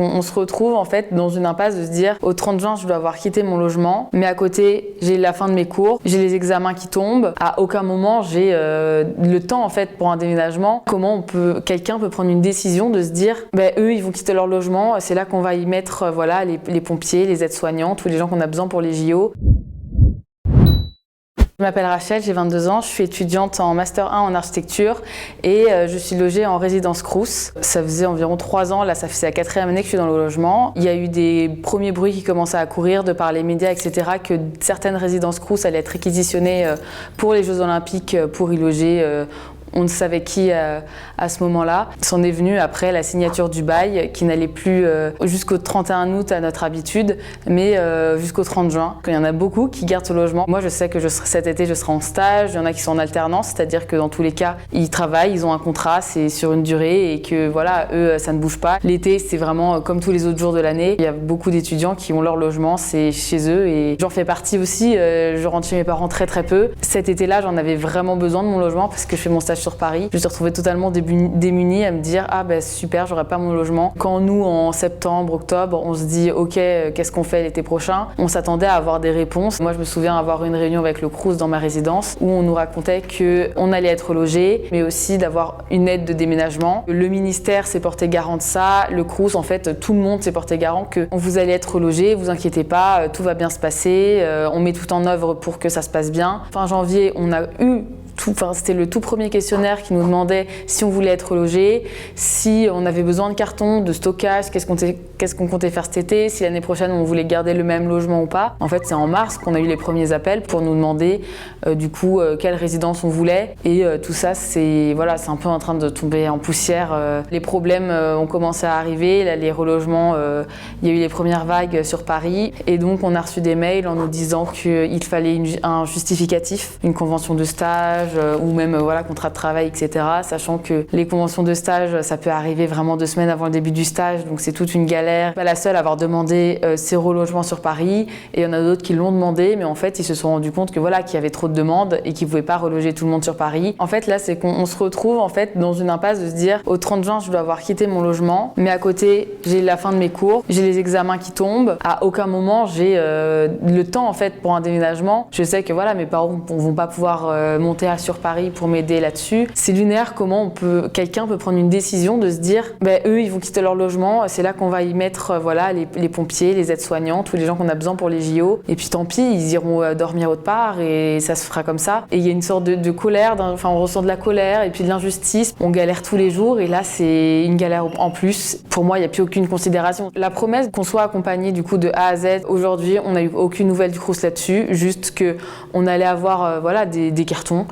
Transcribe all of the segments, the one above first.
On se retrouve en fait dans une impasse de se dire au 30 juin je dois avoir quitté mon logement, mais à côté j'ai la fin de mes cours, j'ai les examens qui tombent, à aucun moment j'ai le temps en fait pour un déménagement. Comment quelqu'un peut prendre une décision de se dire eux ils vont quitter leur logement, c'est là qu'on va y mettre les pompiers, les aides-soignants, tous les gens qu'on a besoin pour les JO. Je m'appelle Rachel, j'ai 22 ans, je suis étudiante en Master 1 en architecture et je suis logée en résidence Crous. Ça faisait environ 3 ans, là ça fait la 4e année que je suis dans le logement. Il y a eu des premiers bruits qui commençaient à courir de par les médias, etc. que certaines résidences Crous allaient être réquisitionnées pour les Jeux Olympiques pour y loger. On ne savait qui à ce moment-là. C'en est venu après la signature du bail qui n'allait plus jusqu'au 31 août à notre habitude, mais jusqu'au 30 juin. Il y en a beaucoup qui gardent ce logement. Moi, je sais que cet été, je serai en stage. Il y en a qui sont en alternance, c'est-à-dire que dans tous les cas, ils travaillent, ils ont un contrat, c'est sur une durée et que voilà, eux, ça ne bouge pas. L'été, c'est vraiment comme tous les autres jours de l'année. Il y a beaucoup d'étudiants qui ont leur logement, c'est chez eux et j'en fais partie aussi. Je rentre chez mes parents très très peu. Cet été-là, j'en avais vraiment besoin de mon logement parce que je fais mon stage sur Paris. Je me suis retrouvée totalement démunie à me dire super, j'aurai pas mon logement. Quand nous en septembre, octobre, on se dit ok, qu'est-ce qu'on fait l'été prochain, on s'attendait à avoir des réponses. Moi je me souviens avoir une réunion avec le Crous dans ma résidence où on nous racontait qu'on allait être logé, mais aussi d'avoir une aide de déménagement. Le ministère s'est porté garant de ça, le Crous en fait, tout le monde s'est porté garant que vous allez être logé, vous inquiétez pas, tout va bien se passer, on met tout en œuvre pour que ça se passe bien. Fin janvier, on a eu c'était le tout premier questionnaire qui nous demandait si on voulait être logé, si on avait besoin de cartons, de stockage, qu'est-ce qu'on comptait faire cet été, si l'année prochaine on voulait garder le même logement ou pas. En fait, c'est en mars qu'on a eu les premiers appels pour nous demander quelle résidence on voulait. Et tout ça, c'est un peu en train de tomber en poussière. Les problèmes ont commencé à arriver. Là, les relogements, il y a eu les premières vagues sur Paris. Et donc, on a reçu des mails en nous disant qu'il fallait un justificatif, une convention de stage, ou même contrat de travail, etc. Sachant que les conventions de stage, ça peut arriver vraiment 2 semaines avant le début du stage, donc c'est toute une galère. Pas la seule à avoir demandé ces relogements sur Paris, et il y en a d'autres qui l'ont demandé, mais en fait ils se sont rendus compte qu'il y avait trop de demandes et qu'ils ne pouvaient pas reloger tout le monde sur Paris. En fait là c'est qu'on se retrouve en fait dans une impasse de se dire au 30 juin je dois avoir quitté mon logement, mais à côté j'ai la fin de mes cours, j'ai les examens qui tombent, à aucun moment j'ai le temps en fait pour un déménagement. Je sais que mes parents ne vont pas pouvoir monter sur Paris pour m'aider là-dessus. C'est lunaire comment quelqu'un peut prendre une décision de se dire eux ils vont quitter leur logement, c'est là qu'on va y mettre les pompiers, les aides-soignants, tous les gens qu'on a besoin pour les JO, et puis tant pis, ils iront dormir autre part et ça se fera comme ça. Et il y a une sorte de colère, on ressent de la colère et puis de l'injustice. On galère tous les jours et là c'est une galère en plus. Pour moi il n'y a plus aucune considération. La promesse qu'on soit accompagné du coup de A à Z, aujourd'hui on n'a eu aucune nouvelle du Crous là-dessus, juste qu'on allait avoir des cartons,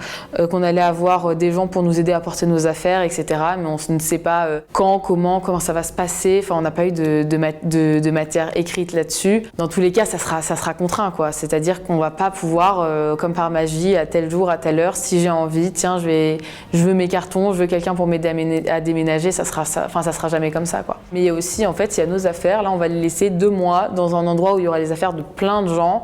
qu'on allait avoir des gens pour nous aider à porter nos affaires, etc. Mais on ne sait pas quand, comment ça va se passer. On n'a pas eu de matière écrite là-dessus. Dans tous les cas, ça sera contraint, quoi. C'est-à-dire qu'on va pas pouvoir, comme par magie, à tel jour, à telle heure, si j'ai envie, tiens, je veux mes cartons, je veux quelqu'un pour m'aider à déménager. Ça sera jamais comme ça, quoi. Mais il y a aussi, en fait, il y a nos affaires. Là, on va les laisser 2 mois dans un endroit où il y aura les affaires de plein de gens,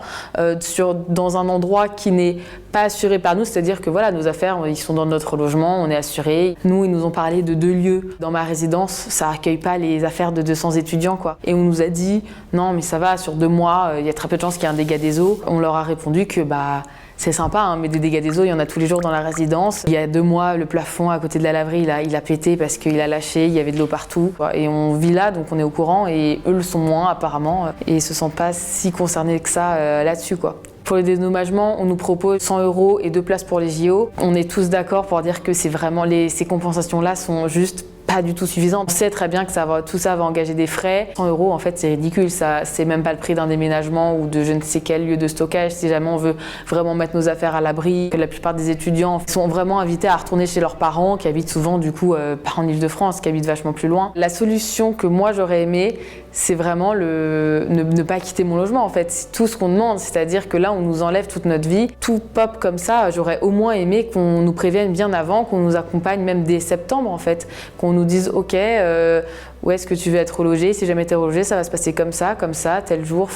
dans un endroit qui n'est pas assuré par nous, c'est-à-dire que nos affaires, ils sont dans notre logement, on est assuré. Nous, ils nous ont parlé de 2 lieux. Dans ma résidence, ça accueille pas les affaires de 200 étudiants, quoi. Et on nous a dit, non, mais ça va, sur 2 mois, il y a très peu de chances qu'il y ait un dégât des eaux. On leur a répondu que, c'est sympa, mais des dégâts des eaux, il y en a tous les jours dans la résidence. Il y a 2 mois, le plafond à côté de la laverie, il a pété parce qu'il a lâché, il y avait de l'eau partout. Et on vit là, donc on est au courant, et eux le sont moins, apparemment, et ils se sentent pas si concernés que ça là-dessus, quoi. Pour les dédommagements, on nous propose 100 € et 2 places pour les JO. On est tous d'accord pour dire que c'est vraiment ces compensations-là sont juste pas du tout suffisant. On sait très bien que tout ça va engager des frais. 100 € en fait c'est ridicule, ça c'est même pas le prix d'un déménagement ou de je ne sais quel lieu de stockage si jamais on veut vraiment mettre nos affaires à l'abri. La plupart des étudiants sont vraiment invités à retourner chez leurs parents qui habitent souvent du coup pas en Île-de-France, qui habitent vachement plus loin. La solution que moi j'aurais aimé, c'est vraiment ne pas quitter mon logement en fait. C'est tout ce qu'on demande, c'est-à-dire que là on nous enlève toute notre vie, tout pop comme ça. J'aurais au moins aimé qu'on nous prévienne bien avant, qu'on nous accompagne même dès septembre en fait, qu'on nous dise ok, où est-ce que tu veux être relogé, si jamais tu es relogé ça va se passer comme ça, tel jour,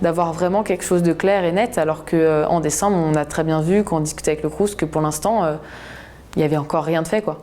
d'avoir vraiment quelque chose de clair et net, alors qu'en décembre on a très bien vu quand on discutait avec le Crous que pour l'instant il n'y avait encore rien de fait, quoi.